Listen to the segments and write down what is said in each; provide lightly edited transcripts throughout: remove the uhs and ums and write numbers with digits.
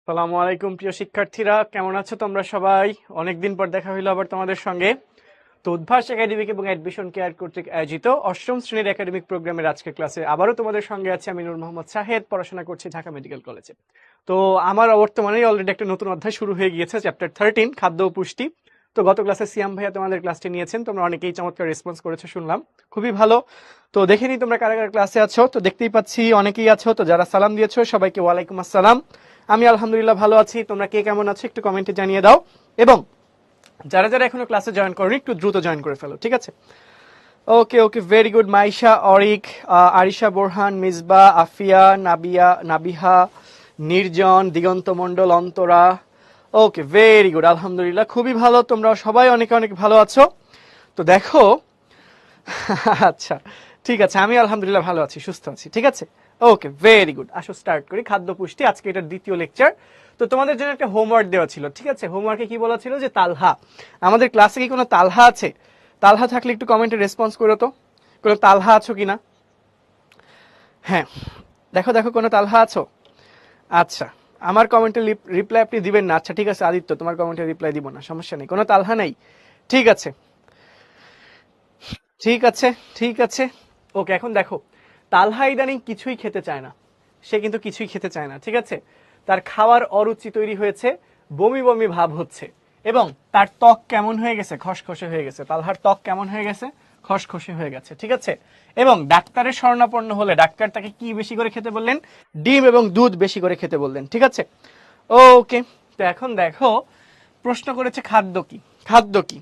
সালামু আলাইকুম প্রিয় শিক্ষার্থীরা, কেমন আছো তোমরা সবাই? অনেকদিন পর দেখা হইলো আবার তোমাদের সঙ্গে। তো উদ্ভাস একাডেমিক এবং অ্যাডমিশন কেয়ার কর্তৃক আয়োজিত অষ্টম শ্রেণীর একাডেমিক প্রোগ্রামের আজকের ক্লাসে আবারও তোমাদের সঙ্গে আছে আমি নূর মোহাম্মদ শাহেদ, পড়াশোনা করছি ঢাকা মেডিকেল কলেজে। তো আমার বর্তমানে অলরেডি একটা নতুন অধ্যায় শুরু হয়ে গিয়েছে, চ্যাপ্টার 13 খাদ্য ও পুষ্টি। তো গত ক্লাসে সিয়াম ভাইয়া তোমাদের ক্লাসটি নিয়েছেন, তোমরা অনেকেই চমৎকার রেসপন্স করেছো শুনলাম, খুবই ভালো। তো দেখে নি তোমরা কারা কারা ক্লাসে আছো। তো দেখতেই পাচ্ছি অনেকেই আছো, তো যারা সালাম দিয়েছো সবাইকে ওয়ালাইকুম আসসালাম। আমি আলহামদুলিল্লাহ ভালো আছি, তোমরা কে কেমন আছো একটু কমেন্টে জানিয়ে দাও, এবং যারা যারা এখনো ক্লাসে জয়েন করনি একটু দ্রুত জয়েন করে ফেলো, ঠিক আছে? ওকে ওকে, ভেরি গুড। মাইশা, অরিক, আরিশা, বোরহান, মিসবা, আফিয়া, নাবিহা, নির্জন, দিগন্ত মণ্ডল, অন্তরা। ওকে, ভেরি গুড, আলহামদুলিল্লাহ, খুবই ভালো, তোমরা সবাই অনেক অনেক ভালো আছো। তো দেখো আচ্ছা, ঠিক আছে, আমি আলহামদুলিল্লাহ ভালো আছি, সুস্থ আছি, ঠিক আছে। ওকে, ভেরি গুড, আসো স্টার্ট করি। খাদ্য পুষ্টি, আজকে এটার দ্বিতীয় লেকচার। তো তোমাদের জন্য একটা হোমওয়ার্ক দেওয়া ছিল, ঠিক আছে? হোমওয়ার্কে কি বলা ছিল যে তালহা, আমাদের ক্লাসে কি কোনো তালহা আছে? তালহা থাকলে একটু কমেন্টে রেসপন্স করো তো, কোনো তালহা আছো কিনা। হ্যাঁ, দেখো দেখো, কোনো তালহা আছো? আচ্ছা, আমার কমেন্টে রিপ্লাই আপনি দিবেন না। আচ্ছা ঠিক আছে আদিত্য, তোমার কমেন্টে রিপ্লাই দিব না, সমস্যা নেই, কোনো তালহা নেই, ঠিক আছে ঠিক আছে ঠিক আছে। ওকে, এখন দেখো, তালহা ইদানিং কিছুই খেতে চায় না, সে কিন্তু কিছুই খেতে চায় না, ঠিক আছে? তার খাওয়ার অরুচি তৈরি হয়েছে, বমি বমি ভাব হচ্ছে, এবং তার ত্বক কেমন হয়ে গেছে? খসখসে হয়ে গেছে। তালহার ত্বক কেমন হয়ে গেছে? খসখসে হয়ে গেছে, ঠিক আছে? এবং ডাক্তারের শরণাপন্ন হলে ডাক্তার তাকে কি বেশি করে খেতে বললেন? ডিম এবং দুধ বেশি করে খেতে বললেন, ঠিক আছে? ওকে, তো এখন দেখো, প্রশ্ন করেছে খাদ্য কি। খাদ্য কি?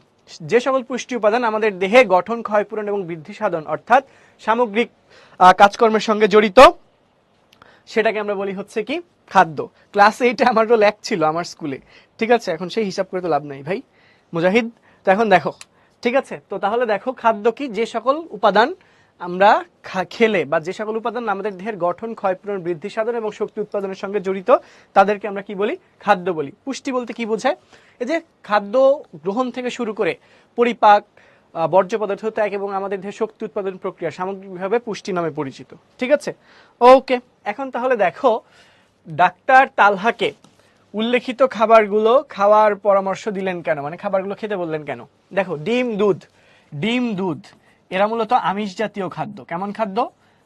যে সকল পুষ্টি উপাদান আমাদের দেহে গঠন, ক্ষয়পূরণ এবং বৃদ্ধি সাধন অর্থাৎ সামগ্রিক কাজকর্মের সঙ্গে জড়িত, সেটাকে আমরা বলি হচ্ছে কি? খাদ্য। ক্লাস 8 আমারও ল্যাক ছিল আমার স্কুলে, ঠিক আছে? এখন সেই হিসাব করে তো লাভ নাই ভাই মুজাহিদ। তো এখন দেখো, ঠিক আছে, তো তাহলে দেখো খাদ্য কি? যে সকল উপাদান আমরা খেলে, বা যে সকল উপাদান আমাদের দেহের গঠন, ক্ষয়পূরণ, বৃদ্ধি সাধন এবং শক্তি উৎপাদনের সঙ্গে জড়িত, তাদেরকে আমরা কি বলি? খাদ্য বলি। পুষ্টি বলতে কি বোঝায়? এই যে খাদ্য গ্রহণ থেকে শুরু করে পরিপাক, বর্জ্য পদার্থ ত্যাগ এবং আমাদের দেহের শক্তি উৎপাদন প্রক্রিয়া সামগ্রিকভাবে পুষ্টি নামে পরিচিত, ঠিক আছে? ওকে, এখন তাহলে দেখো, ডাক্তার তালহাকে উল্লেখিত খাবারগুলো খাওয়ার পরামর্শ দিলেন কেন, মানে খাবারগুলো খেতে বললেন কেন? দেখো, ডিম দুধ এরা মূলত আমিষ জাতীয় খাদ্য। কেমন খাদ্য?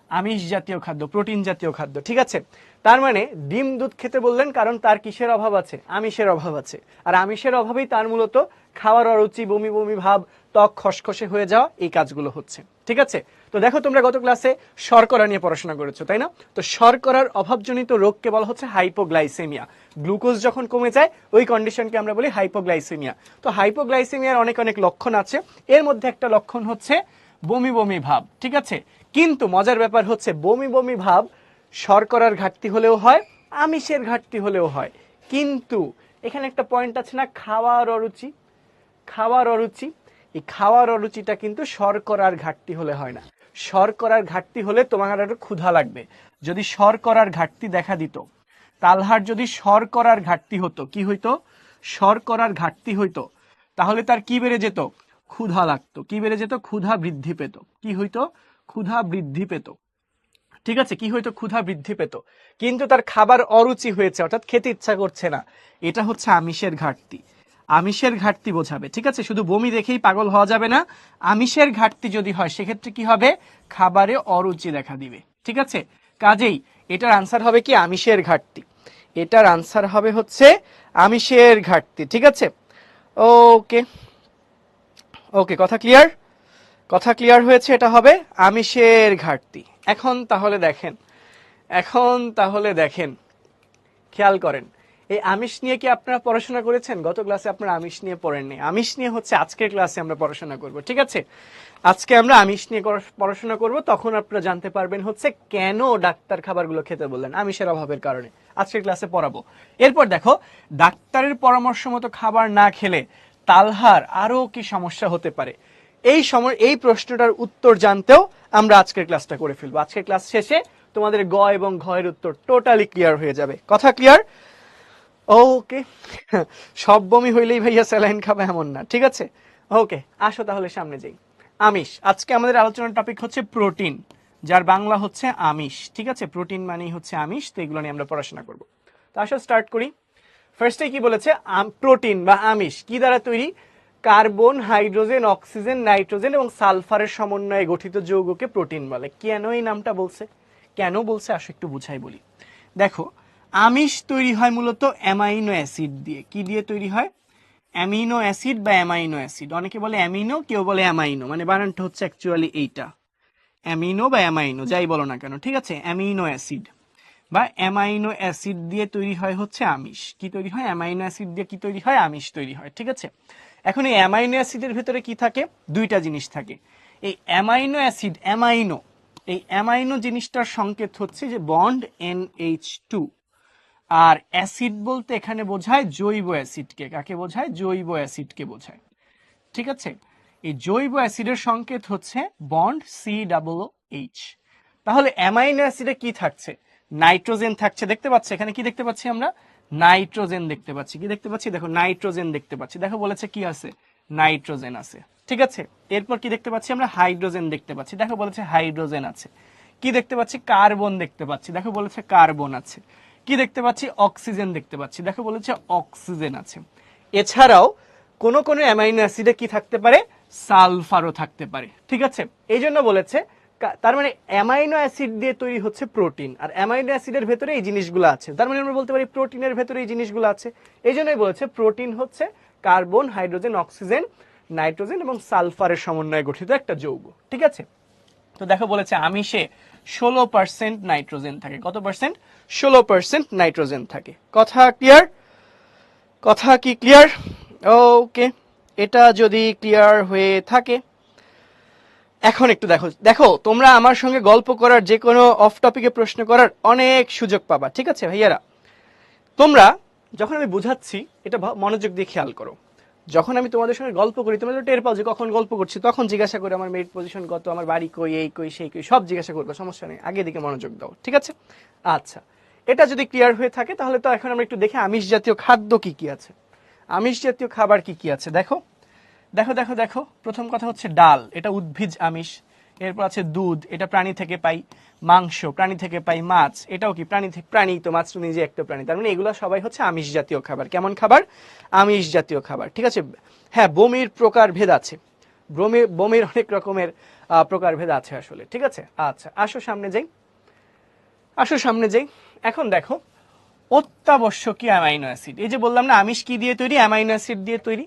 আমিষ জাতীয় খাদ্য, প্রোটিন জাতীয় খাদ্য, ঠিক আছে? তার মানে ডিম দুধ খেতে বললেন কারণ তার কিসের অভাব আছে? আমিষের অভাব আছে। আর আমিষের অভাবেই তার মূলত খাওয়ার অরুচি, বমি বমি ভাব, ত্বক খসখসে হয়ে যাওয়া, এই কাজগুলো হচ্ছে, ঠিক আছে? তো দেখো, তোমরা গত ক্লাসে শর্করা নিয়ে পড়াশোনা করেছো, তাই না? তো শর্করার অভাবজনিত রোগকে বলা হচ্ছে হাইপোগ্লাইসেমিয়া। গ্লুকোজ যখন কমে যায় ওই কন্ডিশনকে আমরা বলি হাইপোগ্লাইসেমিয়া। তো হাইপোগ্লাইসেমিয়ার অনেক অনেক লক্ষণ আছে, এর মধ্যে একটা লক্ষণ হচ্ছে বমি বমি ভাব, ঠিক আছে? কিন্তু মজার ব্যাপার হচ্ছে, বমি বমি ভাব শর্করার ঘাটতি হলেও হয়, আমিষের ঘাটতি হলেও হয়। কিন্তু এখানে একটা পয়েন্ট আছে না, খাওয়ার অরুচি। খাওয়ার অরুচি, এই খাওয়ার অরুচিটা কিন্তু শর্করার ঘাটতি হলে হয় না। শর্করার ঘাটতি হলে তোমার আরো ক্ষুধা লাগবে। যদি শর্করার ঘাটতি দেখা দিত, তালহার যদি শর্করার ঘাটতি হতো, কি হইতো? শর্করার ঘাটতি হইতো, তাহলে তার কি বেড়ে যেত? ক্ষুধা লাগতো। কি বেড়ে যেত? ক্ষুধা বৃদ্ধি পেত। কি হইতো? ক্ষুধা বৃদ্ধি পেত, ঠিক আছে? কি হয়তো? ক্ষুধা বৃদ্ধি পেত। কিন্তু তার খাবার অরুচি হয়েছে, অর্থাৎ খেতে ইচ্ছা করছে না, এটা হচ্ছে আমিষের ঘাটতি। আমিষের ঘাটতি বোঝাবে, ঠিক আছে? শুধু বমি দেখেই পাগল হওয়া যাবে না, আমিষের ঘাটতি যদি হয় সেক্ষেত্রে কি হবে? খাবারে অরুচি দেখা দিবে, ঠিক আছে? কাজেই এটার আনসার হবে কি? আমিষের ঘাটতি। এটার আনসার হবে হচ্ছে আমিষের ঘাটতি, ঠিক আছে? ওকে ওকে, কথা ক্লিয়ার? কথা ক্লিয়ার হয়েছে, এটা হবে আমিষের ঘাটতি। এখন তাহলে দেখেন, খেয়াল করেন, এই আমিষ নিয়ে কি আপনারা পড়াশোনা করেছেন? গত ক্লাসে আপনারা আমিষ নিয়ে পড়েননি। আমিষ নিয়ে হচ্ছে আজকের ক্লাসে আমরা পড়াশোনা করব, ঠিক আছে? আজকে আমরা আমিষ নিয়ে পড়াশোনা করব, তখন আপনারা জানতে পারবেন হচ্ছে কেন ডাক্তার খাবারগুলো খেতে বললেন, আমিষের অভাবের কারণে। আজকের ক্লাসে পড়াবো। এরপর দেখো, ডাক্তারের পরামর্শ মতো খাবার না খেলে তালহার আরো কি সমস্যা হতে পারে, এই প্রশ্নটার উত্তর জানতেও আমরা আজকের ক্লাসটা করে ফেলবো। আজকের ক্লাস শেষে তোমাদের গ এবং ঘ এর উত্তর টোটালি ক্লিয়ার হয়ে যাবে। কথা ক্লিয়ার? ওকে, সব বমি হইলেই ভাইয়া স্যালাইন খাবে এমন না, ঠিক আছে? ওকে, আসো তাহলে সামনে যাই। আমিষ, আজকে আমাদের আলোচনার টপিক হচ্ছে প্রোটিন, যার বাংলা হচ্ছে আমিষ, ঠিক আছে? প্রোটিন মানেই হচ্ছে আমিষ, তো এগুলো নিয়ে আমরা পড়াশোনা করব। তো আসো স্টার্ট করি। ফার্স্টে কি বলেছে, প্রোটিন বা আমিষ কি দ্বারা তৈরি? কার্বন, হাইড্রোজেন, অক্সিজেন, নাইট্রোজেন এবং সালফারের সমন্বয়ে গঠিত যৌগকে প্রোটিন বলে। কেন এই নামটা বলছে, কেন বলছে আসো একটু বুঝাই বলি। দেখো, আমিষ তৈরি হয় মূলত অ্যামাইনো অ্যাসিড দিয়ে। কি দিয়ে তৈরি হয়? অ্যামিনো অ্যাসিড বা অ্যামাইনো অ্যাসিড। অনেকে বলে অ্যামিনো, কেউ বলে অ্যামাইনো, মানে বানানটা হচ্ছে অ্যাকচুয়ালি এইটা, অ্যামিনো বা অ্যামাইনো যাই বলো না কেন, ঠিক আছে? অ্যামিনো অ্যাসিড বা অ্যামাইনো অ্যাসিড দিয়ে তৈরি হয় হচ্ছে আমিষ। কি তৈরি হয়? অ্যামাইনো অ্যাসিড দিয়ে কি তৈরি হয়? আমিষ তৈরি হয়, ঠিক আছে? এখন এই অ্যামাইনো অ্যাসিডের ভিতরে কি থাকে? দুইটা জিনিস থাকে। এই অ্যামাইনো অ্যাসিড, অ্যামাইনো, এই অ্যামাইনো জিনিসটার সংকেত হচ্ছে যে বন্ড NH2। আর অ্যাসিড বলতে এখানে বোঝায় জৈব অ্যাসিডকে। কাকে বোঝায়? জৈব অ্যাসিডকে বোঝায়, ঠিক আছে? এই জৈব অ্যাসিডের সংকেত হচ্ছে বন্ড COOH। তাহলে অ্যামাইনো অ্যাসিডে কি থাকছে? নাইট্রোজেন থাকছে, দেখতে পাচ্ছি এখানে কি দেখতে পাচ্ছি আমরা? নাইট্রোজেন দেখতে পাচ্ছি। কি দেখতে পাচ্ছি? দেখো নাইট্রোজেন দেখতে পাচ্ছি। দেখো বলেছে কি আছে? নাইট্রোজেন আছে, ঠিক আছে? এরপর কি দেখতে পাচ্ছি আমরা? হাইড্রোজেন দেখতে পাচ্ছি। দেখো বলেছে হাইড্রোজেন আছে। কি দেখতে পাচ্ছি? কার্বন দেখতে পাচ্ছি। দেখো বলেছে কার্বন আছে। কি দেখতে পাচ্ছি? অক্সিজেন দেখতে পাচ্ছি। দেখো বলেছে অক্সিজেন আছে। এছাড়াও কোন কোন অ্যামাইনো অ্যাসিডে কি থাকতে পারে? সালফারও থাকতে পারে, ঠিক আছে? এই জন্য বলেছে, তার মানে অ্যামাইনো অ্যাসিড দিয়ে তৈরি হচ্ছে প্রোটিন, আর অ্যামাইনো অ্যাসিডের ভেতরে এই জিনিসগুলো আছে। তার মানে আমরা বলতে পারি প্রোটিনের ভেতরে এই জিনিসগুলো আছে। এই জন্যই বলেছে প্রোটিন হচ্ছে কার্বন, হাইড্রোজেন, অক্সিজেন, নাইট্রোজেন এবং সালফারের সমন্বয়ে গঠিত একটা যৌগ, ঠিক আছে? তো দেখো বলেছে আমিষে 16% নাইট্রোজেন থাকে। কত পার্সেন্ট? 16% নাইট্রোজেন থাকে। কথা ক্লিয়ার? কথা কি ক্লিয়ার? ওকে, এটা যদি ক্লিয়ার হয়ে থাকে, এখন একটু দেখো, দেখো তোমরা আমার সঙ্গে গল্প করার, যে কোনো অফ টপিকে প্রশ্ন করার অনেক সুযোগ পাবা, ঠিক আছে ভাইয়ারা? তোমরা যখন আমি বুঝাচ্ছি এটা মনোযোগ দিয়ে খেয়াল করো। যখন আমি তোমাদের সঙ্গে গল্প করি, তোমরা তো টের পাও যে কখন গল্প করছি, তখন জিজ্ঞাসা করে আমার মেরিট পজিশন কত, আমার বাড়ি কই, এই কই, সেই কই, সব জিজ্ঞাসা করবে, সমস্যা নেই, আগে দিকে মনোযোগ দাও, ঠিক আছে? আচ্ছা, এটা যদি ক্লিয়ার হয়ে থাকে তাহলে তো এখন আমরা একটু দেখি আমিষ জাতীয় খাদ্য কি কি আছে, আমিষ জাতীয় খাবার কি কি আছে। দেখো দেখো দেখো দেখো, প্রথম কথা হচ্ছে ডাল, এটা উদ্ভিজ আমিষ। এরপর আছে দুধ, এটা প্রাণী থেকে পাই। মাংস, প্রাণী থেকে পাই। মাছ, এটাও কি প্রাণী থেকে? প্রাণী তো, মাছ তো নিজে একটা প্রাণী। তার মানে এগুলো সবাই হচ্ছে আমিষ জাতীয় খাবার। কেমন খাবার? আমিষ জাতীয় খাবার, ঠিক আছে? হ্যাঁ, বমির প্রকার ভেদ আছে, বমির অনেক রকমের প্রকার ভেদ আছে আসলে, ঠিক আছে? আচ্ছা, আসো সামনে যাই, আসো সামনে যাই। এখন দেখো অত্যাবশ্যকীয় অ্যামাইনো অ্যাসিড, এই যে বললাম না আমিষ কি দিয়ে তৈরি? অ্যামাইনো অ্যাসিড দিয়ে তৈরি।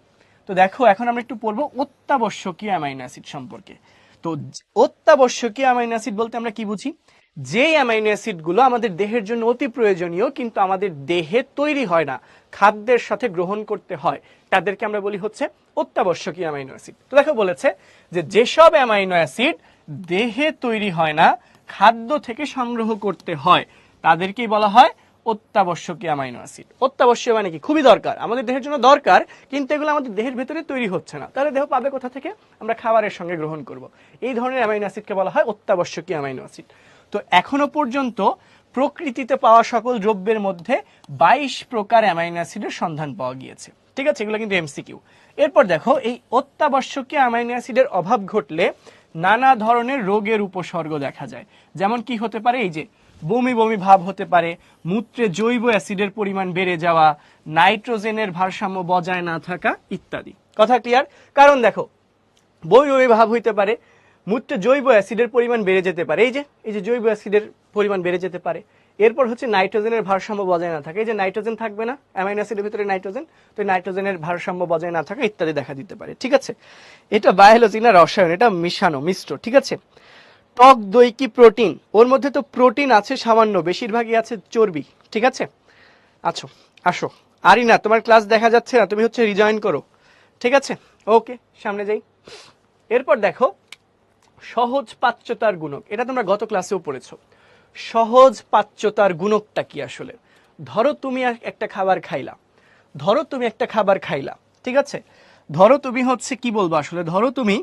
তো দেখো এখন আমরা একটু পড়বো অত্যাবশ্যকীয় অ্যামাইনো অ্যাসিড সম্পর্কে। তো অত্যাবশ্যকীয় অ্যামাইনো অ্যাসিড বলতে আমরা কি বুঝি? যে অ্যামাইনো অ্যাসিড গুলো আমাদের দেহের জন্য অতি প্রয়োজনীয় কিন্তু আমাদের দেহে তৈরি হয় না, খাদ্যের সাথে গ্রহণ করতে হয়, তাদেরকে আমরা বলি হচ্ছে অত্যাবশ্যকীয় অ্যামাইনো অ্যাসিড। তো দেখো বলেছে যে যেসব অ্যামাইনো অ্যাসিড দেহে তৈরি হয় না, খাদ্য থেকে সংগ্রহ করতে হয়, তাদেরকেই বলা হয় অত্যাবশ্যকীয় অ্যামাইনো অ্যাসিড। অত্যাবশ্যক মানে কি? খুবই দরকার, আমাদের দেহের জন্য দরকার, কিন্তু এগুলো আমাদের দেহের ভেতরে তৈরি হচ্ছে না, তাহলে দেহ পাবে কোথা থেকে? আমরা খাবারের সঙ্গে গ্রহণ করব। এই ধরনের অ্যামাইনো অ্যাসিডকে বলা হয় অত্যাবশ্যকীয় অ্যামাইনো অ্যাসিড। তো এখনো পর্যন্ত প্রকৃতিতে পাওয়া সকল দ্রব্যের মধ্যে 22 প্রকার অ্যামাইনো অ্যাসিডের সন্ধান পাওয়া গিয়েছে, ঠিক আছে? এগুলো কিন্তু এমসিকিউ। এরপর দেখো, এই অত্যাবশ্যকীয় অ্যামাইনো অ্যাসিডের অভাব ঘটলে নানা ধরনের রোগের উপসর্গ দেখা যায়। যেমন কি হতে পারে? এই যে বমি বমি ভাব হতে পারে, মূত্রে জৈব অ্যাসিডের পরিমাণ বেড়ে যাওয়া, নাইট্রোজেনের ভারসাম্য বজায় না থাকা ইত্যাদি। কথা ক্লিয়ার? কারণ দেখো, বমি বমি ভাব হইতে পারে, মূত্রে জৈব অ্যাসিডের পরিমাণ বেড়ে যেতে পারে, এই যে জৈব অ্যাসিডের পরিমাণ বেড়ে যেতে পারে। এরপর হচ্ছে নাইট্রোজেনের ভারসাম্য বজায় না থাকে, এই যে নাইট্রোজেন থাকবে না, অ্যামাইনো অ্যাসিডের ভিতরে নাইট্রোজেন, তো নাইট্রোজেনের ভারসাম্য বজায় না থাকা ইত্যাদি দেখা দিতে পারে, ঠিক আছে? এটা বায়োলজি না রসায়ন, এটা মিশানো, মিশ্র, ঠিক আছে? টক দই কি প্রোটিন? ওর মধ্যে তো প্রোটিন আছে সামান্য, বেশিরভাগই আছে চর্বি, ঠিক আছে? আচ্ছা, আসো। আরিনা, তোমার ক্লাস দেখা যাচ্ছে না, তুমি হচ্ছে রিজয়েন করো, ঠিক আছে? ওকে, সামনে যাই। এরপর দেখো সহজ পাচ্যতার গুণক, এটা তোমরা গত ক্লাসেও পড়েছো। সহজ পাচ্যতার গুণকটা কি আসলে? ধরো তুমি একটা খাবার খাইলা, ধরো তুমি একটা খাবার খাইলা, ঠিক আছে? ধরো তুমি হচ্ছে কি বলবো আসলে, ধরো তুমি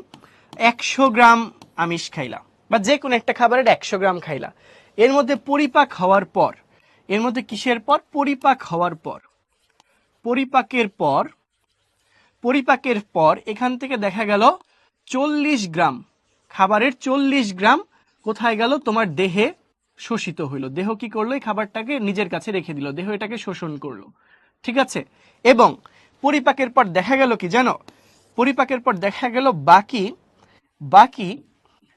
100 গ্রাম আমিষ খাইলা, বা যে কোনো একটা খাবারের 100 গ্রাম খাইলা। এর মধ্যে পরিপাক হওয়ার পর, এর মধ্যে কিসের পর? পরিপাক হওয়ার পর, পরিপাকের পর এখান থেকে দেখা গেল 40 গ্রাম, খাবারের 40 গ্রাম কোথায় গেল? তোমার দেহে শোষিত হইলো। দেহ কি করলো? এই খাবারটাকে নিজের কাছে রেখে দিল, দেহ এটাকে শোষণ করলো, ঠিক আছে। এবং পরিপাকের পর দেখা গেল কি জানো, পরিপাকের পর দেখা গেল বাকি বাকি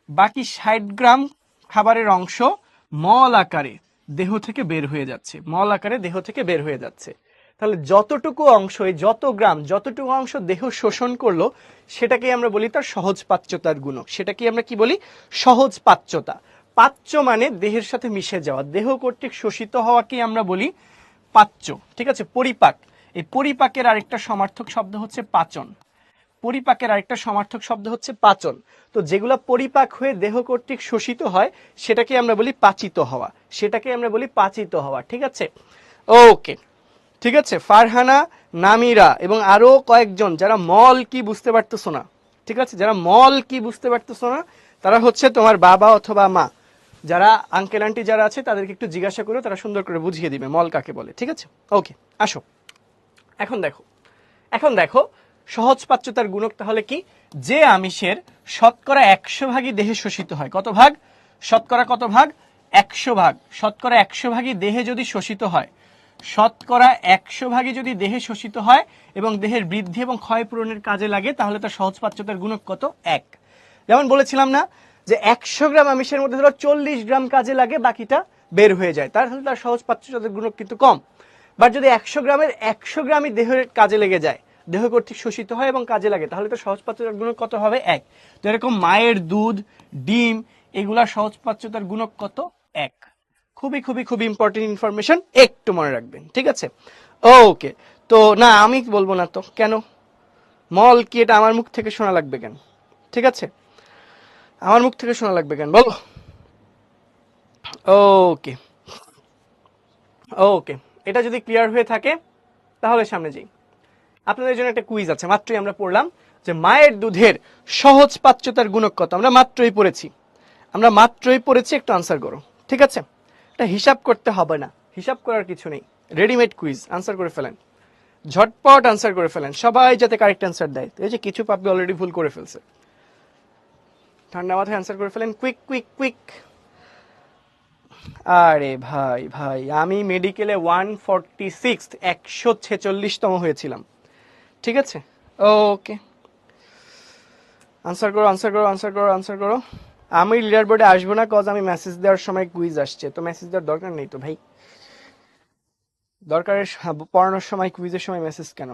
বাকি 60 গ্রাম খাবারের অংশ মল আকারে দেহ থেকে বের হয়ে যাচ্ছে, মল আকারে দেহ থেকে বের হয়ে যাচ্ছে। তাহলে যতটুকু অংশ, এই যত গ্রাম, যতটুকু অংশ দেহ শোষণ করলো সেটাকে আমরা বলি তার সহজ পাচ্যতার গুণক। সেটাকে আমরা কি বলি? সহজ পাচ্যতা। পাচ্য মানে দেহের সাথে মিশে যাওয়া, দেহ কর্তৃক শোষিত হওয়াকে আমরা বলি পাচ্য। ঠিক আছে। পরিপাক, এই পরিপাকের আরেকটা সমার্থক শব্দ হচ্ছে পাচন। পরিপাকের আরেকটা সমার্থক শব্দ হচ্ছে পাচন। তো যেগুলো পরিপাক হয়ে দেহ কর্তৃক শোষিত হয় সেটাকে আমরা বলি পাচিত হওয়া, সেটাকে আমরা বলি পাচিত হওয়া। ঠিক আছে, ওকে, ঠিক আছে। ফারহানা, নামিরা এবং আরো কয়েকজন যারা মল কি বুঝতে পারতেছো না, ঠিক আছে, যারা মল কি বুঝতে পারতেছো না, তারা হচ্ছে তোমার বাবা অথবা মা, যারা আঙ্কেল আন্টি যারা আছে তাদেরকে একটু জিজ্ঞাসা করো, তারা সুন্দর করে বুঝিয়ে দিবে মল কাকে বলে। ঠিক আছে, ওকে, আসো। এখন দেখো সহজ পাচ্যতার গুণক তাহলে কি? যে আমিষের শতকরা 100 ভাগই দেহে শোষিত হয়। কত ভাগ? শতকরা কত ভাগ? 100 ভাগ। শতকরা 100 ভাগই দেহে যদি শোষিত হয়, শতকরা 100 ভাগই যদি দেহে শোষিত হয় এবং দেহের বৃদ্ধি এবং ক্ষয় পূরণের কাজে লাগে, তাহলে তার সহজ পাচ্যতার গুণক কত? 1। যেমন বলেছিলাম না যে 100 গ্রাম আমিষের মধ্যে ধরো 40 গ্রাম কাজে লাগে, বাকিটা বের হয়ে যায়, তাহলে তার সহজ পাচ্যতার গুণক কিন্তু কম। বাট যদি 100 গ্রামের 100 গ্রামই দেহের কাজে লেগে যায়, দেহ কর্তৃক শোষিত হয় এবং কাজে লাগে, তাহলে তো সহজ পাচ্যতার গুণক কত হবে? 1। তো এরকম মায়ের দুধ, ডিম, এগুলা সহজ পাচ্যতার গুণক কত? 1। খুবই খুবই খুবই ইম্পর্টেন্ট ইনফরমেশন, একটু মনে রাখবেন। ঠিক আছে, ওকে। তো না, আমি বলবো না তো, কেন? মল কি এটা আমার মুখ থেকে শোনা লাগবে কেন? ঠিক আছে, আমার মুখ থেকে শোনা লাগবে কেন বলো? ওকে ওকে, এটা যদি ক্লিয়ার হয়ে থাকে তাহলে সামনে যাই। আপনাদের জন্য একটা কুইজ আছে, মাত্রই আমরা পড়লাম যে মায়ের দুধের সহজ পাচ্যতার গুণক কত। আমরা মাত্রই পড়েছি, একটু আনসার করো। ঠিক আছে, এটা হিসাব করতে হবে না, হিসাব করার কিছু নেই, রেডিমেড কুইজ, আনসার করে ফেলেন, ঝটপট আনসার করে ফেলেন, সবাই যাতে কারেক্ট আনসার দেয়। এই যে কিছু পাবি অলরেডি ভুল করে ফেলছে, ঠান্ডা মাথায় আনসার করে ফেলেন, কুইক কুইক কুইক। আরে ভাই ভাই, আমি মেডিকেলে 146, 146তম হয়েছিলাম। ঠিক আছে, ওকে, আনসার করো আনসার করো আনসার করো আনসার করো। আমি লিডার বোর্ডে আসবো না, কজ আমি মেসেজ দেওয়ার সময় কুইজ আসছে, তো মেসেজ দেওয়ার দরকার নেই তো ভাই, দরকারের পড়ানোর সময় কুইজের সময় মেসেজ কেন?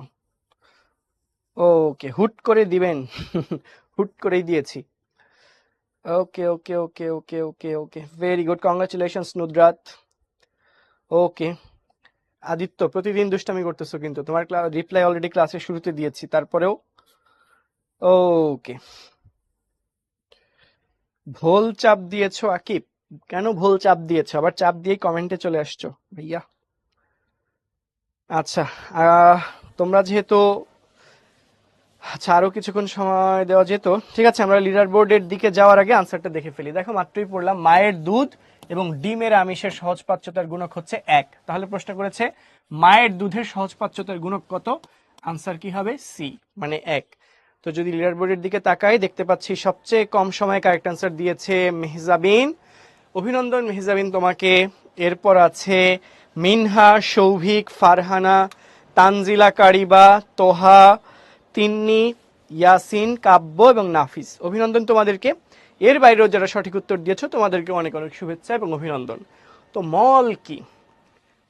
ওকে, হুট করে দিবেন হুট করেই দিয়েছি। ওকে ওকে ওকে ওকে ওকে ওকে, ভেরি গুড, কংগ্রাচুলেশনস নুদরাত। ওকে, আদিত্য প্রতিদিন দুষ্টামি করতেছো কিন্তু, তোমার রিপ্লাই অলরেডি ক্লাসের শুরুতে দিয়েছি, তারপরেও। ওকে, ভুল চাপ দিয়েছো আকিব, কেন ভুল চাপ দিয়েছো? আবার চাপ দিয়ে কমেন্টে চলে আসছো ভাইয়া। আচ্ছা, তোমরা যেহেতু, আচ্ছা আরো কিছুক্ষণ সময় দেওয়া যেত। ঠিক আছে, আমরা লিডার বোর্ডের দিকে যাওয়ার আগে আনসারটা দেখে ফেলি। দেখো মাত্রই পড়লাম মায়ের দুধ এবং ডিমের আমিষের সহজ পাচ্যতার গুণক হচ্ছে 1। তাহলে প্রশ্ন করেছে মায়ের দুধের সহজ পাচ্যতার গুণক কত? আনসার কি হবে? সি, মানে 1। তো যদি লিডার বোর্ডের দিকে তাকাই, দেখতে পাচ্ছি সবচেয়ে কম সময়ে কারেক্ট আনসার দিয়েছে মেহজাবিন। অভিনন্দন মেহজাবিন তোমাকে। এরপর আছে মিনহা, সৌভিক, ফারহানা, তানজিলা, কারিবা, তোহা, তিন্নি, ইয়াসিন, কাব্য এবং নাফিস। অভিনন্দন তোমাদেরকে। এর বাইরেও যারা সঠিক উত্তর দিয়েছো তোমাদেরকে অনেক অনেক শুভেচ্ছা এবং অভিনন্দন। তো মল কি?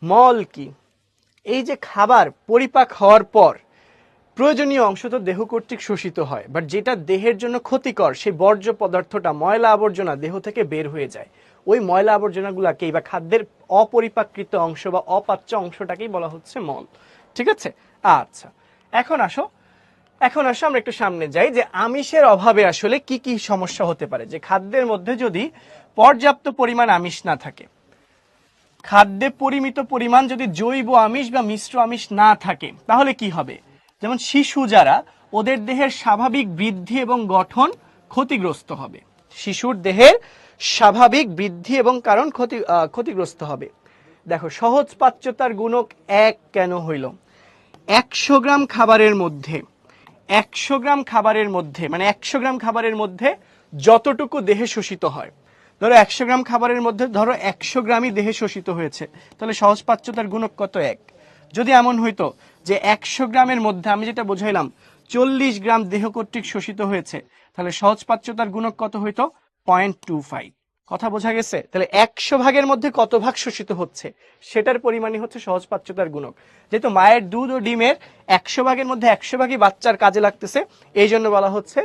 মল কি? এই যে খাবার পরিপাক হওয়ার পর প্রয়োজনীয় অংশ তো দেহ কর্তৃক শোষিত হয়, বাট যেটা দেহের জন্য ক্ষতিকর সেই বর্জ্য পদার্থটা, ময়লা আবর্জনা দেহ থেকে বের হয়ে যায়। ওই ময়লা আবর্জনাগুলাকেই বা খাদ্যের অপরিপাকৃত অংশ বা অপাচ্য অংশটাকেই বলা হচ্ছে মল। ঠিক আছে, আচ্ছা এখন আসো আমরা একটু সামনে যাই যে আমিষের অভাবে আসলে কি কি সমস্যা হতে পারে। যে খাদ্যের মধ্যে যদি পর্যাপ্ত পরিমাণ আমিষ না থাকে, খাদ্যে পরিমিত পরিমাণ যদি জৈব আমিষ বা মিশ্র আমিষ না থাকে, তাহলে কি হবে? যেমন শিশু যারা, ওদের দেহের স্বাভাবিক বৃদ্ধি এবং গঠন ক্ষতিগ্রস্ত হবে। শিশুর দেহের স্বাভাবিক বৃদ্ধি এবং কারণ ক্ষতিগ্রস্ত হবে। দেখো সহজ পাচ্যতার গুণক 1 কেন হইল? 100 গ্রাম খাবারের মধ্যে 100 গ্রাম খাবারের মধ্যে মানে 100 গ্রাম খাবারের মধ্যে যতটুকু দেহে শোষিত হয়, ধরো 100 গ্রাম খাবারের মধ্যে ধরো 100 গ্রামই দেহে শোষিত হয়েছে, তাহলে সহজ পাচ্যতার গুণক কত? 1। যদি এমন হইতো যে 100 গ্রামের মধ্যে আমি যেটা বোঝাইলাম 40 গ্রাম দেহ কর্তৃক শোষিত হয়েছে, তাহলে সহজপাচ্যতার গুণক কত হইতো? 0.25। কথা বোঝা গেছে? তাহলে 100 ভাগের মধ্যে কত ভাগ শোষিত হচ্ছে সেটার পরিমাণই হচ্ছে সহজপাচ্যতার গুণক। যেহেতু মায়ের দুধ ও ডিমের 100 ভাগের মধ্যে 100 ভাগই বাচ্চার কাজে লাগতেছে, এই জন্য বলা হচ্ছে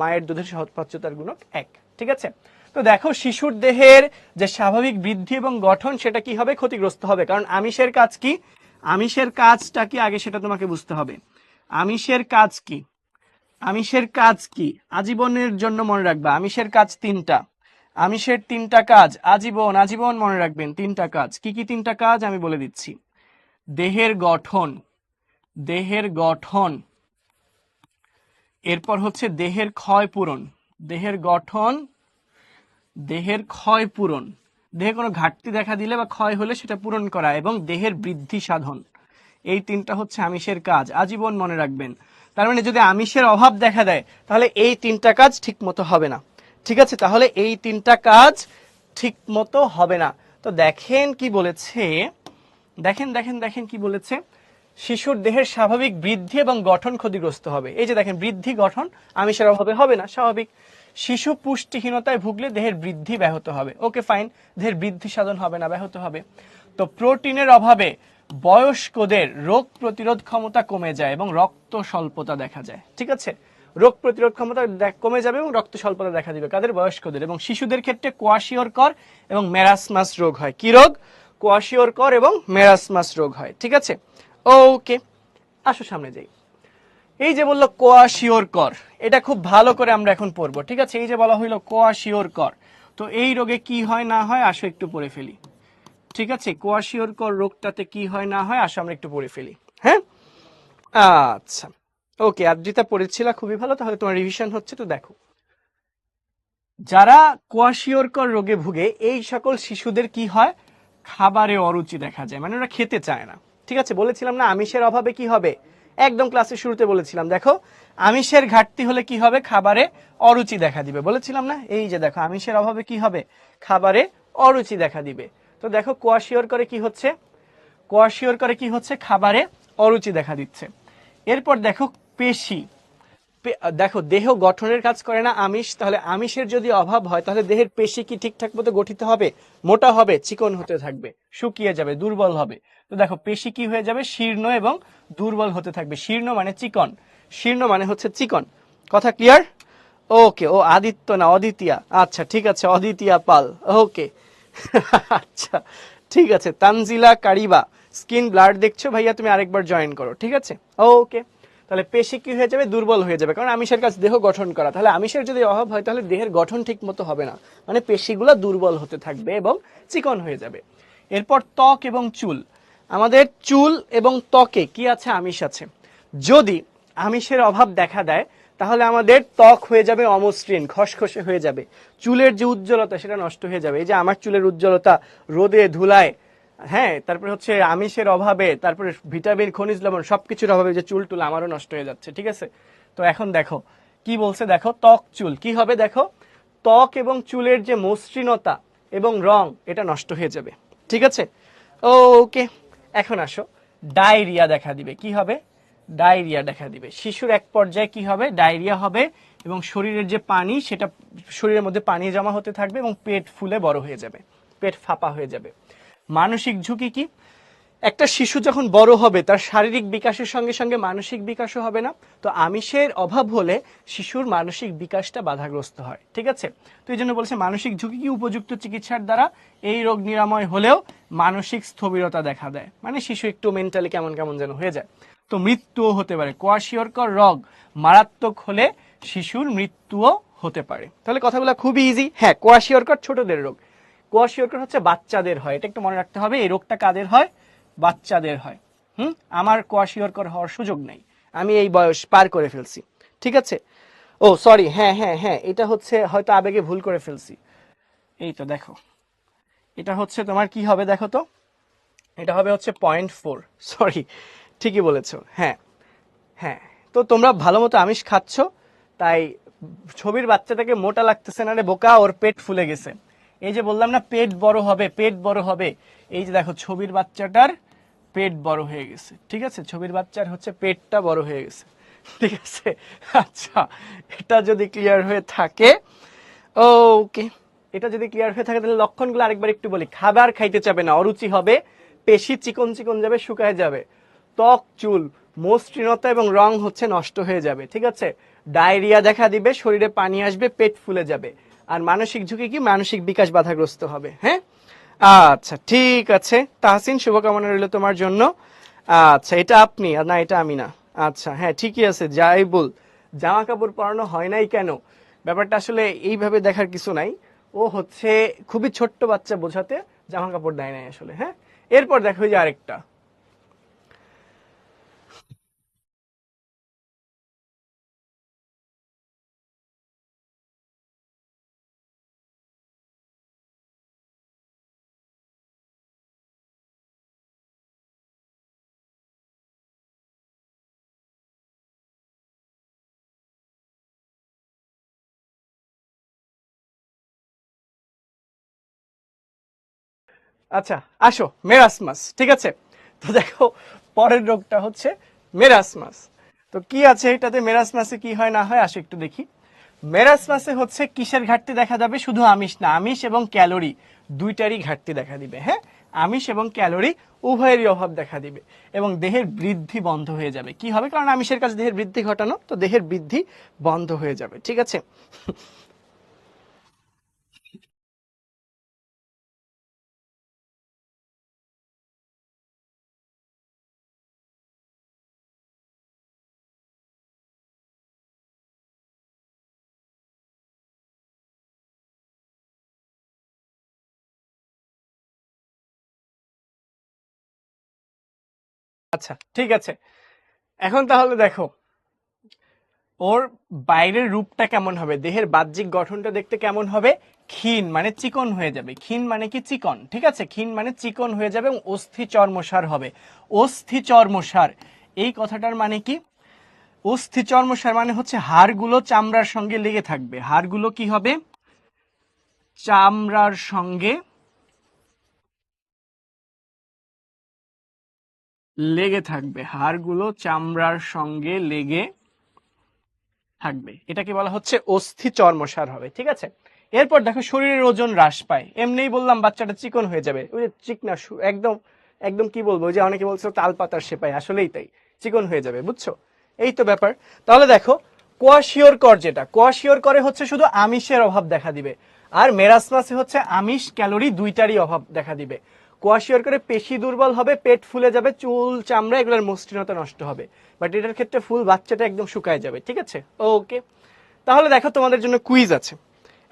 মায়ের দুধের সহজপাচ্যতার গুণক 1। ঠিক আছে? তো দেখো শিশুর দেহের যে স্বাভাবিক বৃদ্ধি এবং গঠন সেটা কি হবে? ক্ষতিগ্রস্ত হবে। কারণ আমিষের কাজ কি? আমিষের কাজটা কি আগে সেটা তোমাকে বুঝতে হবে। আমিষের কাজ কি? আমিষের কাজ কি আজীবনের জন্য মনে রাখবা। আমিষের কাজ 3টা। আমিষের 3টা কাজ আজীবন আজীবন মনে রাখবেন। 3টা কাজ কি কি? 3টা কাজ আমি বলে দিচ্ছি। দেহের গঠন, দেহের গঠন, এরপর হচ্ছে দেহের ক্ষয় পূরণ, দেহের গঠন, দেহের ক্ষয় পূরণ, দেহে কোনো ঘাটতি দেখা দিলে বা ক্ষয় হলে সেটা পূরণ করা, এবং দেহের বৃদ্ধি সাধন। এই 3টা হচ্ছে আমিষের কাজ, আজীবন মনে রাখবেন। তার মানে যদি আমিষের অভাব দেখা দেয় তাহলে এই 3টা কাজ ঠিক মতো হবে না। ঠিক আছে? তাহলে এই 3টা কাজ ঠিক মতো হবে না। তো দেখেন কি বলেছে, দেখেন দেখেন দেখেন কি বলেছে, শিশুর দেহের স্বাভাবিক বৃদ্ধি এবং গঠন ক্ষতিগ্রস্ত হবে। এই যে দেখেন বৃদ্ধি গঠন আমিষের অভাবে হবে না, স্বাভাবিক। শিশু পুষ্টিহীনতায় ভুগলে দেহের বৃদ্ধি ব্যাহত হবে। ওকে ফাইন, দেহের বৃদ্ধি সাধন হবে না, ব্যাহত হবে। তো প্রোটিনের অভাবে বয়স্কদের রোগ প্রতিরোধ ক্ষমতা কমে যায় এবং রক্ত স্বল্পতা দেখা যায়। ঠিক আছে? রোগ প্রতিরোধ ক্ষমতা কমে যাবে এবং রক্ত স্বল্পতা দেখা দিবে কাদের? বয়স্কদের। এবং শিশুদের ক্ষেত্রে কোয়াশিওরকর এবং মেরাসমাস রোগ হয়। কি রোগ? কোয়াশিওরকর এবং মেরাসমাস রোগ হয়। ঠিক আছে? ওকে, আসো সামনে যাই। এই যে বললো কোয়াশিওরকর, এটা খুব ভালো করে আমরা এখন পড়বো। ঠিক আছে? এই যে বলা হইলো কোয়াশিওরকর, তো এই রোগে কি হয় না হয় আসো একটু পড়ে ফেলি। ঠিক আছে? কোয়াশিওরকর রোগটাতে কি হয় না হয় আসো আমরা একটু পড়ে ফেলি। হ্যাঁ, আচ্ছা, ওকে। আদ্রিতা পড়েছিলা, খুবই ভালো, তাহলে তোমার রিভিশন হচ্ছে। তো দেখো, যারা কোয়াশিওরকর রোগে ভুগে এই সকল শিশুদের কি হয়? খাবারে অরুচি দেখা যায়, মানে ওরা খেতে চায় না। ঠিক আছে? বলেছিলাম না আমিষের অভাবে কি হবে? একদম ক্লাসের শুরুতে বলেছিলাম, দেখো আমিষের ঘাটতি হলে কি হবে? খাবারে অরুচি দেখা দিবে। বলেছিলাম না? এই যে দেখো আমিষের অভাবে কি হবে? খাবারে অরুচি দেখা দিবে। তো দেখো কোয়াশিওরকরে কি হচ্ছে? কোয়াশিওরকরে কি হচ্ছে? খাবারে অরুচি দেখা দিচ্ছে। এরপর দেখো পেশি, দেখো দেহ গঠনের কাজ করে না আমিষ, তাহলে আমিষের যদি অভাব হয় তাহলে দেহের পেশি কি ঠিকঠাক মতো গঠিত হবে? মোটা হবে, চিকন হতে থাকবে, শুকিয়ে যাবে, দুর্বল হবে। তো দেখো পেশি কি হয়ে যাবে? শীর্ণ এবং দুর্বল হতে থাকবে। শীর্ণ মানে চিকন, শীর্ণ মানে হচ্ছে চিকন। কথা ক্লিয়ার? ওকে। ও আদিত্য না অদিতিয়া, আচ্ছা ঠিক আছে, অদিতিয়া পাল। ওকে আচ্ছা ঠিক আছে। তানজিলা কারিবা, স্কিন ব্লার দেখছো ভাইয়া, তুমি আরেকবার জয়েন করো। ঠিক আছে? ওকে। তাহলে পেশি কি হয়ে যাবে? দুর্বল হয়ে যাবে, কারণ আমিষের কাজ দেহ গঠন করা। তাহলে আমিষের যদি অভাব হয় তাহলে দেহের গঠন ঠিক মতো হবে না, মানে পেশিগুলো দুর্বল হতে থাকবে এবং চিকন হয়ে যাবে। এরপর ত্বক এবং চুল, আমাদের চুল এবং ত্বকে কি আছে? আমিষ আছে। যদি আমিষের অভাব দেখা দেয় তাহলে আমাদের ত্বক হয়ে যাবে অমসৃণ, খসখসে হয়ে যাবে। চুলের যে উজ্জ্বলতা সেটা নষ্ট হয়ে যাবে। এই যে আমার চুলের উজ্জ্বলতা রোদে ধুলায়, হ্যাঁ, তারপরে হচ্ছে আমিষের অভাবে, তারপরে ভিটামিন খনিজ লবণ সবকিছুর অভাবে যে চুল টুল আমারও নষ্ট হয়ে যাচ্ছে। ঠিক আছে? তো এখন দেখো কি বলছে, দেখো ত্বক চুল কি হবে? দেখো ত্বক এবং চুলের যে মসৃণতা এবং রং এটা নষ্ট হয়ে যাবে। ঠিক আছে? ওকে। এখন আসো, ডায়রিয়া দেখা দিবে। কি হবে? ডায়রিয়া দেখা দিবে। শিশুর এক পর্যায়ে কি হবে? ডায়রিয়া হবে এবং শরীরের যে পানি সেটা, শরীরের মধ্যে পানি জমা হতে থাকবে এবং পেট ফুলে বড় হয়ে যাবে, পেট ফাঁপা হয়ে যাবে। মানসিক ঝুঁকি কি? একটা শিশু যখন বড় হবে তার শারীরিক বিকাশের সঙ্গে সঙ্গে মানসিক বিকাশও হবে না। তো আমিষের অভাব হলে শিশুর মানসিক বিকাশটা বাধাগ্রস্ত হয়। ঠিক আছে? তো এই জন্য বলছে মানসিক ঝুঁকি কি? উপযুক্ত চিকিৎসার দ্বারা এই রোগ নিরাময় হলেও মানসিক স্থবিরতা দেখা দেয়, মানে শিশু একটু মেন্টালি কেমন কেমন যেন হয়ে যায়। তো মৃত্যুও হতে পারে। কোয়াশিওরকর রোগ মারাত্মক হলে শিশুর মৃত্যুও হতে পারে। তাহলে কথাগুলো খুবই ইজি। হ্যাঁ, কোয়াশিওরকর ছোটদের রোগ। কোয়াশিওরকর হচ্ছে বাচ্চাদের হয়, এটা একটু মনে রাখতে হবে। এই রোগটা কাদের হয়? বাচ্চাদের হয়। আমার কোয়াশিওরকর হওয়ার সুযোগ নেই, আমি এই বয়স পার করে ফেলছি। ঠিক আছে? ও সরি, হ্যাঁ হ্যাঁ হ্যাঁ, এটা হচ্ছে হয়তো আবেগে ভুল করে ফেলছি। এই তো দেখো, এটা হচ্ছে তোমার কি হবে দেখো তো, এটা হবে হচ্ছে 0.4। সরি, ঠিকই বলেছো। হ্যাঁ হ্যাঁ, তো তোমরা ভালো মতো আমিষ খাচ্ছ, তাই ছবির বাচ্চাটাকে মোটা লাগতেছে না রে বোকা, ওর পেট ফুলে গেছে। এই যে বললাম না পেট বড় হবে, পেট বড় হবে, এই যে দেখো ছবির বাচ্চাটার পেট বড় হয়ে গেছে, ঠিক আছে, ছবির বাচ্চার হচ্ছে পেটটা বড় হয়ে গেছে, ঠিক আছে। আচ্ছা, এটা যদি ক্লিয়ার হয়ে থাকে, ওকে, এটা যদি ক্লিয়ার হয়ে থাকে তাহলে লক্ষণগুলো আরেকবার একটু বলি। খাবার খাইতে চাবে না, অরুচি হবে, পেশি চিকন চিকন যাবে, শুকায় যাবে, ত্বক চুল মসৃণতা এবং রং হচ্ছে নষ্ট হয়ে যাবে, ঠিক আছে, ডায়রিয়া দেখা দিবে, শরীরে পানি আসবে, পেট ফুলে যাবে, আর মানসিক ঝুঁকি কি, মানসিক বিকাশ বাধাগ্রস্ত হবে। হ্যাঁ, আচ্ছা ঠিক আছে তাহসিন, শুভকামনা রইল তোমার জন্য। আচ্ছা, এটা আপনি না, এটা আমি না। আচ্ছা হ্যাঁ ঠিকই আছে, যাই বল, জামা কাপড় পরানো হয় নাই কেন, ব্যাপারটা আসলে এইভাবে দেখার কিছু নাই, ও হচ্ছে খুবই ছোট্ট বাচ্চা বোঝাতে জামা কাপড় দেয় নাই আসলে। হ্যাঁ, এরপর দেখো যে আরেকটা, আচ্ছা আসো মেরাসমাস, ঠিক আছে। তো দেখো পরের রোগটা হচ্ছে মেরাসমাস। তো কি আছে এটাতে, মেরাসমাসে কি হয় না হয় আসো একটু দেখি। মেরাসমাসে হচ্ছে কিসের ঘাটতি দেখা যাবে, শুধু আমিষ না, আমিষ এবং ক্যালোরি দুইটারই ঘাটতি দেখা দিবে। হ্যাঁ, আমিষ এবং ক্যালোরি উভয়েরই অভাব দেখা দিবে, এবং দেহের বৃদ্ধি বন্ধ হয়ে যাবে। কি হবে, কারণ আমিষের কাজ দেহের বৃদ্ধি ঘটানো, তো দেহের বৃদ্ধি বন্ধ হয়ে যাবে, ঠিক আছে। আচ্ছা ঠিক আছে, এখন তাহলে দেখো ওর বাইরের রূপটা কেমন হবে, দেহের বাহ্যিক গঠনটা দেখতে কেমন হবে, ক্ষীণ মানে চিকন হয়ে যাবে। ক্ষীণ মানে কি, চিকন, ঠিক আছে, ক্ষীণ মানে চিকন হয়ে যাবে, এবং অস্থি চর্মসার হবে। অস্থি চর্মসার এই কথাটার মানে কি, অস্থি চর্মসার মানে হচ্ছে হাড়গুলো চামড়ার সঙ্গে লেগে থাকবে, হাড়গুলো কি হবে, চামড়ার সঙ্গে লেগে থাকবে, হাড়গুলো চামড়ার সঙ্গে লেগে থাকবে, এটাকে বলা হচ্ছে অস্থি চর্মসার হবে, ঠিক আছে। এরপর দেখো শরীরের ওজন হ্রাস পায়, এমনিই বললাম বাচ্চাটা চিকন হয়ে যাবে, ওই যে চিকনা একদম একদম কি বলবো, ওই যে অনেকে বলছে তাল পাতার সেপাই, আসলেই তাই, চিকন হয়ে যাবে, বুঝছো, এই তো ব্যাপার। তাহলে দেখো কোয়াশিওর কর, যেটা কোয়াশিওর করে হচ্ছে শুধু আমিষের অভাব দেখা দিবে, আর মেরাসমাসে হচ্ছে আমিষ ক্যালোরি দুইটারই অভাব দেখা দিবে। কোয়াশিওর করে পেশি দুর্বল হবে, পেট ফুলে যাবে, চুল চামড়া এগুলোর মসৃণতা নষ্ট হবে, বাট এটার ক্ষেত্রে ফুল বাচ্চাটা একদম শুকায় যাবে, ঠিক আছে। ওকে, তাহলে দেখো তোমাদের জন্য কুইজ আছে,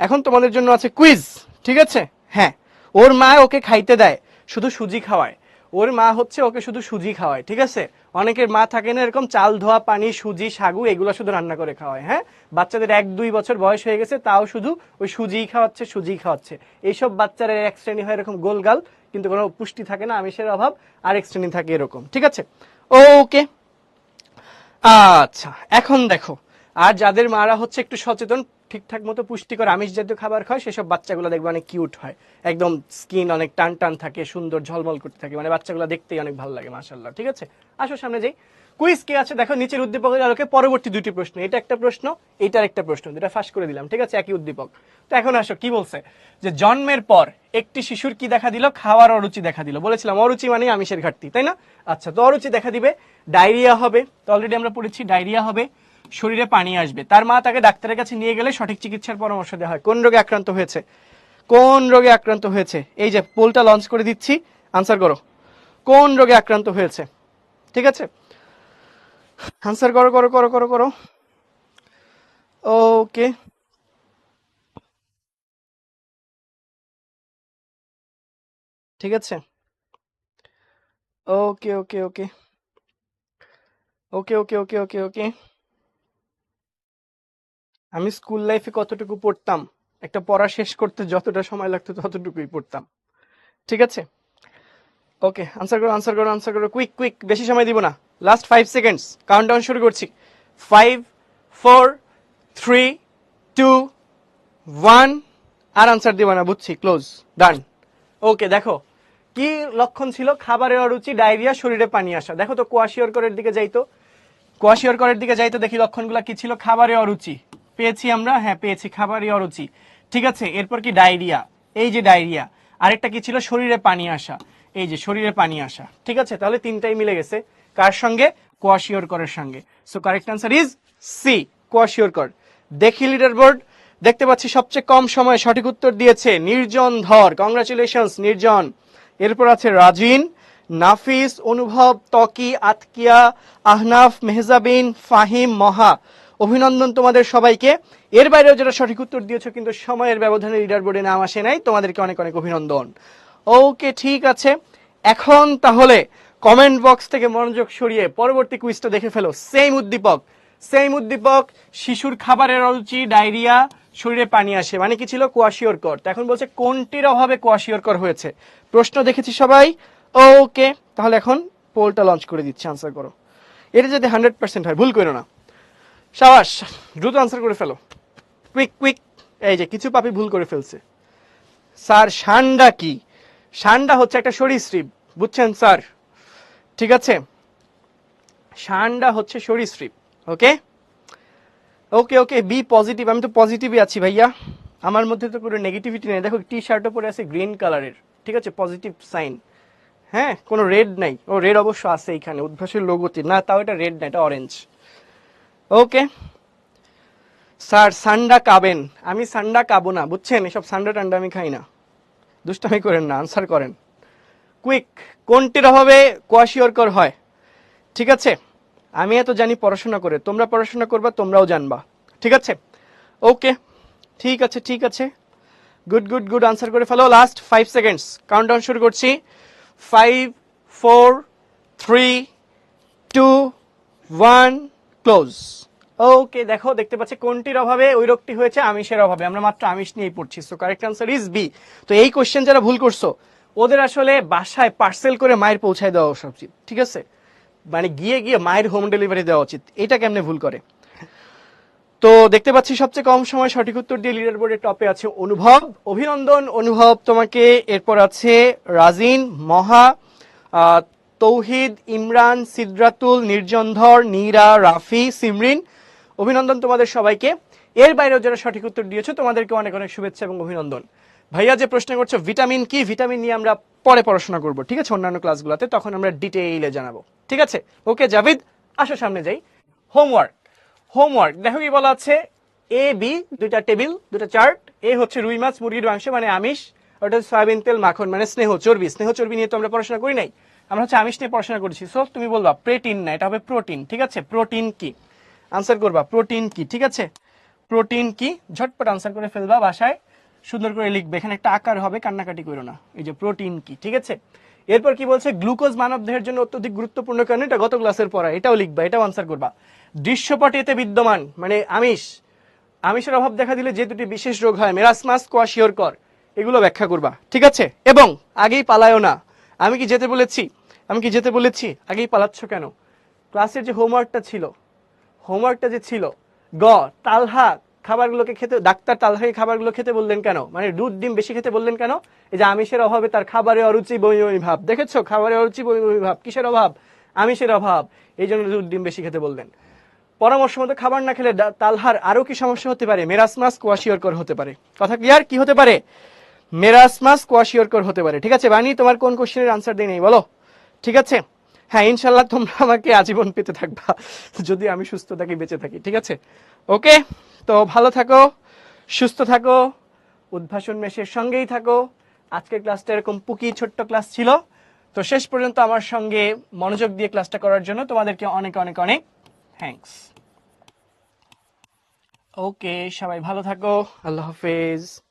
এখন তোমাদের জন্য আছে কুইজ, ঠিক আছে। হ্যাঁ, ওর মা ওকে খাইতে দেয়, শুধু সুজি খাওয়ায়, ওর মা হচ্ছে ওকে শুধু সুজি খাওয়ায়, ঠিক আছে। অনেকের মা থাকে না এরকম, চাল ধোয়া পানি সুজি সাগু এগুলো শুধু রান্না করে খাওয়ায়। হ্যাঁ, বাচ্চাদের 1-2 বছর বয়স হয়ে গেছে তাও শুধু ওই সুজিই খাওয়াচ্ছে, সুজিই খাওয়াচ্ছে। এইসব বাচ্চারা এক শ্রেণী হয় এরকম গোলগাল, কিন্তু কোনো পুষ্টি থাকে না, আমিষের অভাব, আর এক শ্রেণী থাকে এরকম, ঠিক আছে। ওকে, আচ্ছা এখন দেখো, আর যাদের মারা হচ্ছে একটু সচেতন, ঠিকঠাক মতো পুষ্টিকর আমিষ জাতীয় খাবার খায়, সেসব বাচ্চাগুলো দেখবে অনেক কিউট হয়, একদম স্কিন অনেক টান টান থাকে, সুন্দর ঝলমল করতে থাকে, মানে বাচ্চাগুলো দেখতেই অনেক ভালো লাগে, মাশাআল্লাহ, ঠিক আছে। আসো সামনে যাই, কুইজ কে আছে দেখো, নিচের উদ্দীপকের আলোকে পরবর্তী দুটি প্রশ্ন, এটা একটা প্রশ্ন, এইটার একটা প্রশ্ন, দুটা ফাঁস করে দিলাম, ঠিক আছে, একই উদ্দীপক। তো এখন আসো কি বলছে, যে জন্মের পর একটি শিশুর কি দেখা দিল, খাওয়ার অরুচি দেখা দিল, বলেছিলাম অরুচি মানে আমিষের ঘাটতি, তাই না। আচ্ছা, তো অরুচি দেখা দিবে, ডায়রিয়া হবে, তো অলরেডি আমরা পড়েছি ডায়রিয়া হবে, শরীরে পানি আসবে, তার মা তাকে ডাক্তারের কাছে নিয়ে গেলে সঠিক চিকিৎসার পরামর্শ দেওয়া হয়। কোন রোগে আক্রান্ত হয়েছে, কোন রোগে আক্রান্ত হয়েছে, এই যে পোলটা লঞ্চ করে দিচ্ছি, আনসার করো, কোন রোগে আক্রান্ত হয়েছে, ঠিক আছে, আনসার করো করো করো করো করো। ওকে, ঠিক আছে, ওকে ওকে ওকে ওকে ওকে ওকে ওকে ওকে। আমি স্কুল লাইফে কতটুকু পড়তাম, একটা পড়া শেষ করতে যতটা সময় লাগতো ততটুকুই পড়তাম, ঠিক আছে। ওকে, আনসার করো আনসার করো আনসার করো, কুইক কুইক, বেশি সময় দিব না, লাস্ট 5 সেকেন্ডস, কাউন্টডাউন শুরু করছি, 5 4 3 2 1, আর আনসার দিব না, বুঝছি, ক্লোজ, ডান। ওকে দেখো কি লক্ষণ ছিল? খাবারের অরুচি, ডায়রিয়া, শরীরে পানি আসা। দেখো তো কোয়াশিয়রকরের দিকে যাইতো, কোয়াশিয়রকরের দিকে যাইতো, দেখি লক্ষণগুলো কি ছিল। খাবারের অরুচি পেয়েছি আমরা, হ্যাঁ পেয়েছি, খাবারের অরুচি, ঠিক আছে। এরপর কি? ডায়রিয়া, এই যে ডায়রিয়া। আরেকটা কি ছিল? শরীরে পানি আসা, এই যে শরীরে পানি আসা, ঠিক আছে। তাহলে তিনটাই মিলে গেছে কার সঙ্গে? কোয়াশিয়রকরের সঙ্গে। So correct answer is C, kwashiorkor. দেখি লিডার বোর্ড, দেখতে পাচ্ছি সবচেয়ে কম সময়ে সঠিক উত্তর দিয়েছে নির্জন ধর, কংগ্রাচুলেশনস নির্জন। এরপর আছে রাজিন, নাফিস, অনুভব, তকি, আতকিয়া, আহনাফ, মেহজাবিন, ফাহিম, মহা। অভিনন্দন তোমাদের সবাইকে। এর বাইরেও যারা সঠিক উত্তর দিয়েছো কিন্তু সময়ের ব্যবধানে লিডার বোর্ডে নাম আসে নাই, তোমাদেরকে অনেক অনেক অভিনন্দন। ওকে, ঠিক আছে। এখন তাহলে কমেন্ট বক্স থেকে মনোযোগ সরিয়ে পরবর্তী কুইজটা দেখে ফেলো। সেম উদ্দীপক, সেম উদ্দীপক, শিশুর খাবারের অরুচি, ডায়রিয়া, শরীরে পানি আসে, মানে কি ছিল? কোয়াশিয়রকর। এখন বলছে কোনটির অভাবে কোয়াশিয়রকর হয়েছে। প্রশ্ন দেখেছি সবাই? ওকে, তাহলে এখন পোলটা লঞ্চ করে দিচ্ছি, আনসার করো। এটা যদি 100% হয়, ভুল করো না। সাবাস, দ্রুত আনসার করে ফেলো, কুইক কুইক। এই যে কিছু পাপি ভুল করে ফেলছে। স্যার সান্ডা কি? সান্ডা হচ্ছে একটা সরীসৃপ, বুঝছেন স্যার? ঠিক আছে, সান্ডা হচ্ছে সরীসৃপ। ওকে ওকে ওকে, বি পজিটিভ। আমি তো পজিটিভই আছি ভাইয়া, আমার মধ্যে তো কোনো নেগেটিভিটি নেই। দেখো টি শার্টও পরে আছে গ্রিন কালারের, ঠিক আছে, পজিটিভ সাইন। হ্যাঁ, কোনো রেড নাই। ও রেড অবশ্য আছে এইখানে উদ্ভাসের লোগোতে, না তাও এটা রেড না, এটা অরেঞ্জ। ওকে স্যার, সান্ডা কাবেন? আমি সান্ডা কাবো না, বুঝছেন? এসব সান্ডা টান্ডা আমি খাই না, দুষ্টামি করেন না, আনসার করেন কুইক। কোনটির অভাবে কোয়াশিয়রকর হয়? ঠিক আছে, আমি এত জানি পড়াশোনা করে, তোমরা পড়াশোনা করবা, তোমরাও জানবা, ঠিক আছে। ওকে, ঠিক আছে ঠিক আছে, গুড গুড গুড, আনসার করে ফেলো। লাস্ট 5 সেকেন্ডস, কাউন্টডাউন শুরু করছি। 5 4 3 2 1, ক্লোজ। ওকে, দেখো, দেখতে পাচ্ছি কোনটির অভাবে ওই রোগটি হয়েছে? আমিষের অভাবে। আমরা মাত্র আমিষ নিয়েই পড়ছি, so correct answer is B. তো এই কোশ্চেন যারা ভুল করছো, ওদের আসলে বাসায় পার্সেল করে মায়ের পৌঁছায় দেওয়া উচিত, ঠিক আছে, মানে গিয়ে গিয়ে মায়ের হোম ডেলিভারি দেওয়া উচিত। এটা কেমনে ভুল করে? তো দেখতে পাচ্ছি সবচেয়ে কম সময় সঠিক উত্তর দিয়ে লিডার বোর্ডের টপে আছে অনুভব। অভিনন্দন অনুভব তোমাকে। এরপর আছে রাজিন, মহা, তৌহিদ, ইমরান, সিদ্রাতুল, নির্জনধর, নীরা, রাফি, সিমরিন। অভিনন্দন তোমাদের সবাইকে। এর বাইরেও যারা সঠিক উত্তর দিয়েছো তোমাদেরকে অনেক অনেক শুভেচ্ছা এবং অভিনন্দন। ভাইয়া যে প্রশ্ন করছো ভিটামিন কি, ভিটামিন নিয়ে আমরা পরে পড়াশোনা করবো, ঠিক আছে, অন্যান্য ক্লাসগুলোতে, তখন আমরা ডিটেইলে জানাবো, ঠিক আছে। ওকে জাভিদ, আসো সামনে যাই। হোমওয়ার্ক, হোমওয়ার্ক দেখো কি বলা আছে। এ বি, দুইটা টেবিল, দুইটা চার্ট। এ হচ্ছে রুই মাছ মুরগির মাংস মানে আমিষ, ওটা সয়াবিন তেল মাখন মানে স্নেহ চর্বি। স্নেহ চর্বি নিয়ে তো আমরা পড়াশোনা করি নাই, আমরা হচ্ছে আমিষ নিয়ে পড়াশোনা করেছি। সো তুমি বলবা প্রেটিন না, এটা হবে প্রোটিন, ঠিক আছে। প্রোটিন কি? আনসার করবা প্রোটিন কি, ঠিক আছে। প্রোটিন কি, ঝটপট আনসার করে ফেলবা, বাসায় সুন্দর করে লিখবে, এখানে একটা আকার হবে, কান্নাকাটি করো না। এই যে প্রোটিন কি, ঠিক আছে। এরপর কি বলছে? গ্লুকোজ মানব দেহের জন্য অত্যধিক গুরুত্বপূর্ণ কারণ, এটা গত ক্লাসের পড়া, এটাও লিখবা, এটাও আনসার করবা। দৃশ্যপটে এতে বিদ্যমান মানে আমিষ, আমিষের অভাব দেখা দিলে যে দুটি বিশেষ রোগ হয়, মেরাসমাস, কোয়াশিয়রকর, এগুলো ব্যাখ্যা করবা, ঠিক আছে। এবং আগেই পালায়ও না। আমি কি যেতে বলেছি? আমি কি যেতে বলেছি? আগেই পালাচ্ছ কেন? ক্লাসের যে হোমওয়ার্কটা ছিল, হোমওয়ার্কটা যে ছিল, গ, তালহা খাবারগুলোকে খেতে, ডাক্তার তালহাকে খাবারগুলো খেতে বললেন কেন? মানে দুধ ডিম বেশি খেতে বললেন কেন? এই যে আমিষের অভাবে তার খাবারে অরুচি, বমি বমি ভাব। দেখেছো, খাবারে অরুচি, বমি বমি ভাব, কিসের অভাব? আমিষের অভাব, এই জন্য দুধ ডিম বেশি খেতে বললেন। পরামর্শ মতো খাবার না খেলে তালহার আরো কি সমস্যা হতে পারে? মেরাসমাস, কোয়াশিয়রকর হতে পারে। কথা ক্লিয়ার? কি হতে পারে? মেরাসমাস, কোয়াশিয়রকর হতে পারে, ঠিক আছে। বানি, তোমার কোন কোশ্চেনের আনসার দেই নেই বলো, ঠিক আছে। হ্যাঁ, ইনশাল্লাহ তোমরা আমাকে আজীবন পেতে থাকবা যদি আমি সুস্থ থাকি, বেঁচে থাকি, ঠিক আছে। ওকে, তো ভালো থাকো, সুস্থ থাকো, উদ্ভাসন মেশের সঙ্গেই থাকো। আজকের ক্লাসটা এরকম পুকি ছোট্ট ক্লাস ছিল, তো শেষ পর্যন্ত আমার সঙ্গে মনোযোগ দিয়ে ক্লাসটা করার জন্য তোমাদেরকে অনেক অনেক অনেক থ্যাঙ্কস। ওকে, সবাই ভালো থাকো, আল্লাহ হাফেজ।